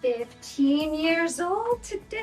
15 years old today.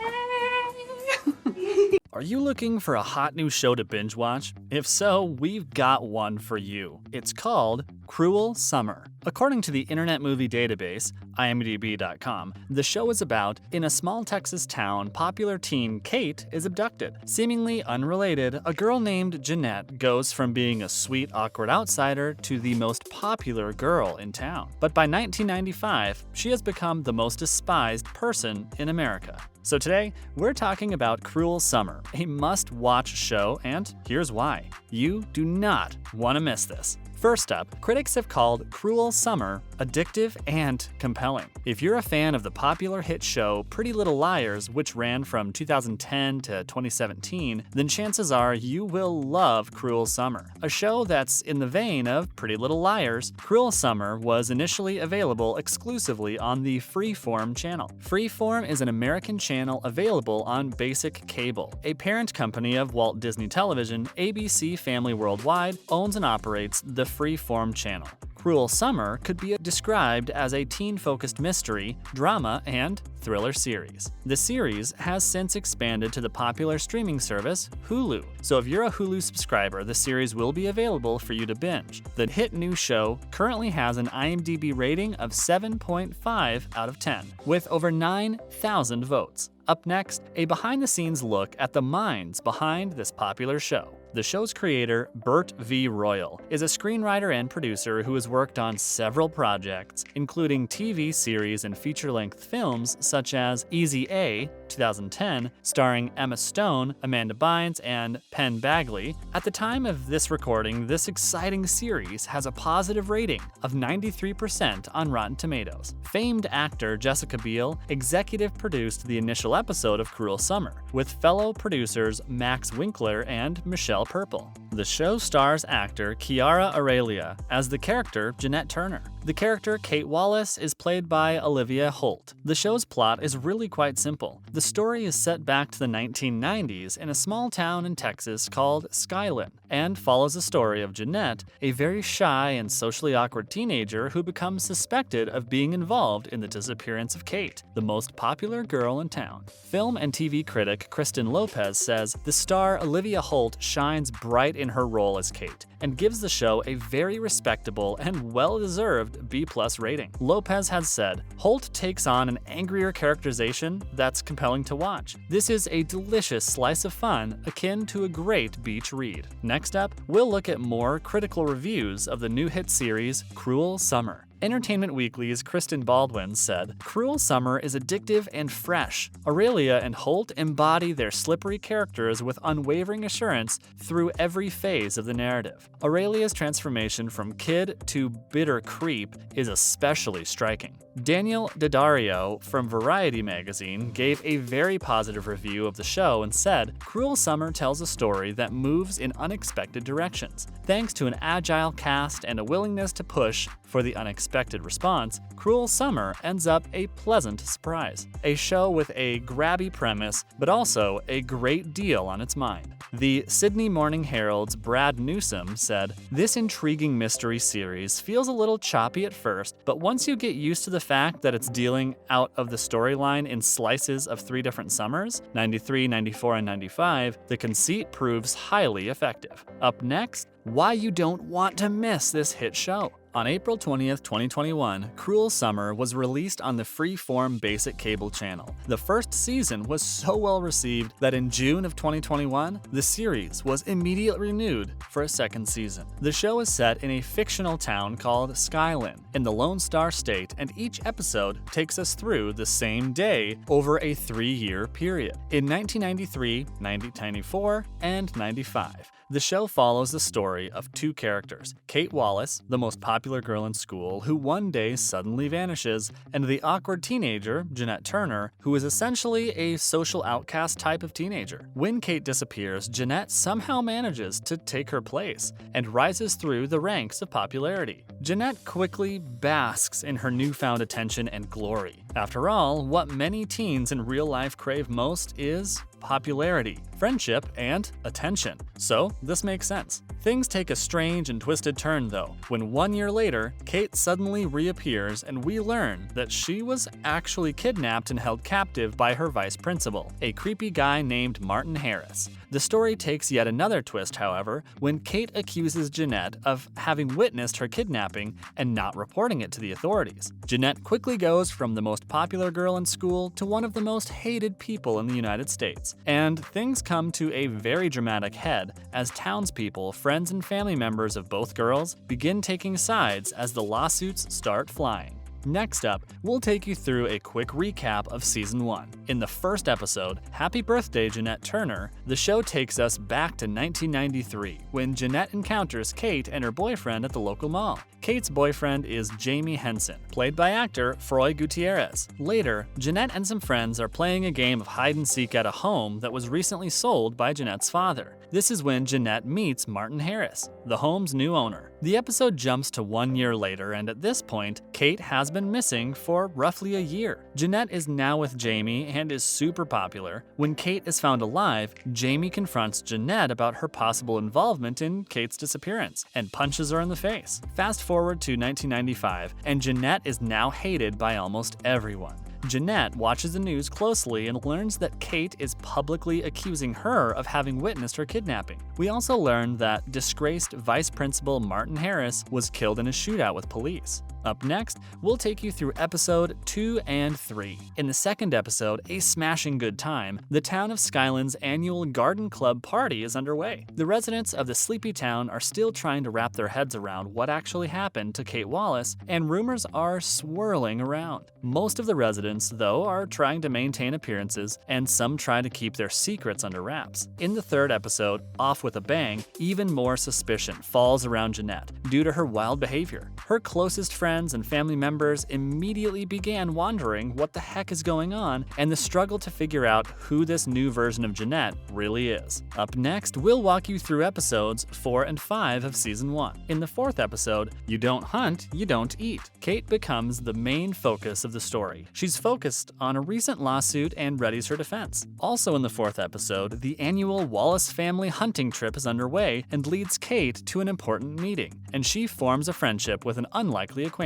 Are you looking for a hot new show to binge watch? If so, we've got one for you. It's called Cruel Summer. According to the Internet Movie Database, imdb.com, the show is about, in a small Texas town, popular teen Kate is abducted. Seemingly unrelated, a girl named Jeanette goes from being a sweet, awkward outsider to the most popular girl in town. But by 1995, she has become the most despised person in America. So today, we're talking about Cruel Summer, a must-watch show, and here's why. You do not want to miss this. First up, critics have called Cruel Summer addictive and compelling. If you're a fan of the popular hit show Pretty Little Liars, which ran from 2010 to 2017, then chances are you will love Cruel Summer. A show that's in the vein of Pretty Little Liars, Cruel Summer was initially available exclusively on the Freeform channel. Freeform is an American channel available on basic cable. A parent company of Walt Disney Television, ABC Family Worldwide, owns and operates the Freeform channel. Cruel Summer could be described as a teen-focused mystery, drama, and thriller series. The series has since expanded to the popular streaming service Hulu, so if you're a Hulu subscriber, the series will be available for you to binge. The hit new show currently has an IMDb rating of 7.5 out of 10, with over 9,000 votes. Up next, a behind-the-scenes look at the minds behind this popular show. The show's creator, Bert V. Royal, is a screenwriter and producer who has worked on several projects, including TV series and feature-length films such as Easy A, 2010, starring Emma Stone, Amanda Bynes, and Penn Badgley. At the time of this recording, this exciting series has a positive rating of 93% on Rotten Tomatoes. Famed actor Jessica Biel executive produced the initial episode of Cruel Summer, with fellow producers Max Winkler and Michelle Purple. The show stars actor Chiara Aurelia as the character Jeanette Turner. The character Kate Wallace is played by Olivia Holt. The show's plot is really quite simple. The story is set back to the 1990s in a small town in Texas called Skylin, and follows the story of Jeanette, a very shy and socially awkward teenager who becomes suspected of being involved in the disappearance of Kate, the most popular girl in town. Film and TV critic Kristen Lopez says the star Olivia Holt shines bright in her role as Kate, and gives the show a very respectable and well-deserved B+ rating. Lopez has said, Holt takes on an angrier characterization that's compelling to watch. This is a delicious slice of fun akin to a great beach read. Next up, we'll look at more critical reviews of the new hit series Cruel Summer. Entertainment Weekly's Kristen Baldwin said, Cruel Summer is addictive and fresh. Aurelia and Holt embody their slippery characters with unwavering assurance through every phase of the narrative. Aurelia's transformation from kid to bitter creep is especially striking. Daniel Daddario from Variety magazine gave a very positive review of the show and said, Cruel Summer tells a story that moves in unexpected directions. Thanks to an agile cast and a willingness to push for the unexpected response, Cruel Summer ends up a pleasant surprise. A show with a grabby premise, but also a great deal on its mind. The Sydney Morning Herald's Brad Newsom said, this intriguing mystery series feels a little choppy at first, but once you get used to the fact that it's dealing out of the storyline in slices of 3 different summers, 93, 94, and 95, the conceit proves highly effective. Up next, why you don't want to miss this hit show. On April 20th, 2021, Cruel Summer was released on the Freeform basic cable channel. The first season was so well received that in June of 2021, the series was immediately renewed for a second season. The show is set in a fictional town called Skylin in the Lone Star State, and each episode takes us through the same day over a 3-year period. In 1993, 1994, and 95. The show follows the story of 2 characters, Kate Wallace, the most popular girl in school who one day suddenly vanishes, and the awkward teenager, Jeanette Turner, who is essentially a social outcast type of teenager. When Kate disappears, Jeanette somehow manages to take her place and rises through the ranks of popularity. Jeanette quickly basks in her newfound attention and glory. After all, what many teens in real life crave most is popularity, friendship, and attention. So this makes sense. Things take a strange and twisted turn though, when 1 year later, Kate suddenly reappears and we learn that she was actually kidnapped and held captive by her vice principal, a creepy guy named Martin Harris. The story takes yet another twist, however, when Kate accuses Jeanette of having witnessed her kidnapping and not reporting it to the authorities. Jeanette quickly goes from the most popular girl in school to one of the most hated people in the United States, and things come to a very dramatic head as townspeople, friends, and family members of both girls begin taking sides as the lawsuits start flying. Next up, we'll take you through a quick recap of Season 1. In the first episode, Happy Birthday Jeanette Turner, the show takes us back to 1993, when Jeanette encounters Kate and her boyfriend at the local mall. Kate's boyfriend is Jamie Henson, played by actor Froy Gutierrez. Later, Jeanette and some friends are playing a game of hide-and-seek at a home that was recently sold by Jeanette's father. This is when Jeanette meets Martin Harris, the home's new owner. The episode jumps to 1 year later, and at this point, Kate has been missing for roughly a year. Jeanette is now with Jamie and is super popular. When Kate is found alive, Jamie confronts Jeanette about her possible involvement in Kate's disappearance and punches her in the face. Fast forward to 1995, and Jeanette is now hated by almost everyone. Jeanette watches the news closely and learns that Kate is publicly accusing her of having witnessed her kidnapping. We also learn that disgraced Vice Principal Martin Harris was killed in a shootout with police. Up next, we'll take you through episode 2 and 3. In the second episode, A Smashing Good Time, the town of Skyland's annual Garden Club party is underway. The residents of the sleepy town are still trying to wrap their heads around what actually happened to Kate Wallace, and rumors are swirling around. Most of the residents, though, are trying to maintain appearances, and some try to keep their secrets under wraps. In the third episode, Off with a Bang, even more suspicion falls around Jeanette due to her wild behavior. Her closest friends and family members immediately began wondering what the heck is going on and the struggle to figure out who this new version of Jeanette really is. Up next, we'll walk you through episodes 4 and 5 of Season 1. In the fourth episode, You Don't Hunt, You Don't Eat, Kate becomes the main focus of the story. She's focused on a recent lawsuit and readies her defense. Also in the fourth episode, the annual Wallace family hunting trip is underway and leads Kate to an important meeting, and she forms a friendship with an unlikely acquaintance.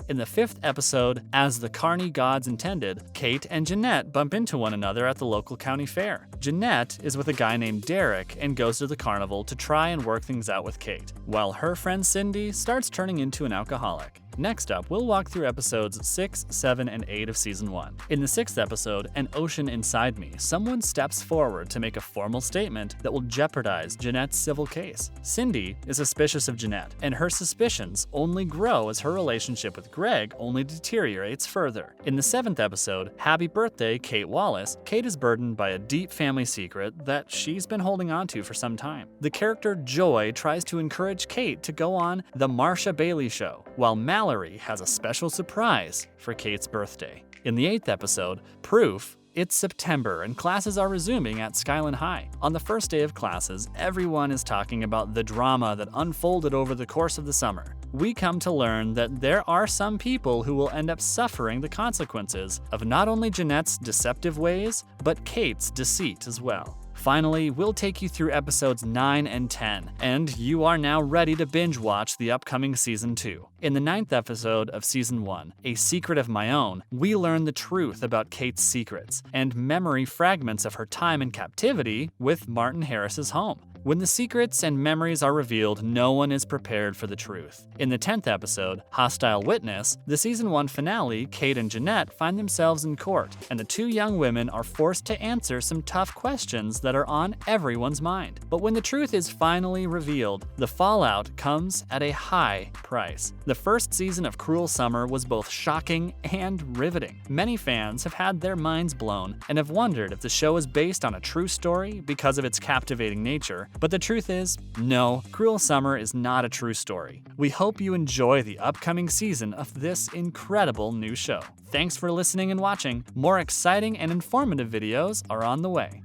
In the fifth episode, As the Carney Gods Intended, Kate and Jeanette bump into one another at the local county fair. Jeanette is with a guy named Derek and goes to the carnival to try and work things out with Kate, while her friend Cindy starts turning into an alcoholic. Next up, we'll walk through episodes 6, 7, and 8 of Season 1. In the sixth episode, An Ocean Inside Me, someone steps forward to make a formal statement that will jeopardize Jeanette's civil case. Cindy is suspicious of Jeanette, and her suspicions only grow as her relationship with Greg only deteriorates further. In the seventh episode, Happy Birthday, Kate Wallace, Kate is burdened by a deep family secret that she's been holding onto for some time. The character Joy tries to encourage Kate to go on The Marsha Bailey Show, while Mallory has a special surprise for Kate's birthday. In the eighth episode, Proof, it's September and classes are resuming at Skyland High. On the first day of classes, everyone is talking about the drama that unfolded over the course of the summer. We come to learn that there are some people who will end up suffering the consequences of not only Jeanette's deceptive ways, but Kate's deceit as well. Finally, we'll take you through episodes 9 and 10, and you are now ready to binge watch the upcoming Season 2. In the 9th episode of Season 1, A Secret of My Own, we learn the truth about Kate's secrets and memory fragments of her time in captivity with Martin Harris's home. When the secrets and memories are revealed, no one is prepared for the truth. In the 10th episode, Hostile Witness, the Season 1 finale, Kate and Jeanette find themselves in court, and the two young women are forced to answer some tough questions that are on everyone's mind. But when the truth is finally revealed, the fallout comes at a high price. The first season of Cruel Summer was both shocking and riveting. Many fans have had their minds blown and have wondered if the show is based on a true story because of its captivating nature. But the truth is, no, Cruel Summer is not a true story. We hope you enjoy the upcoming season of this incredible new show. Thanks for listening and watching. More exciting and informative videos are on the way.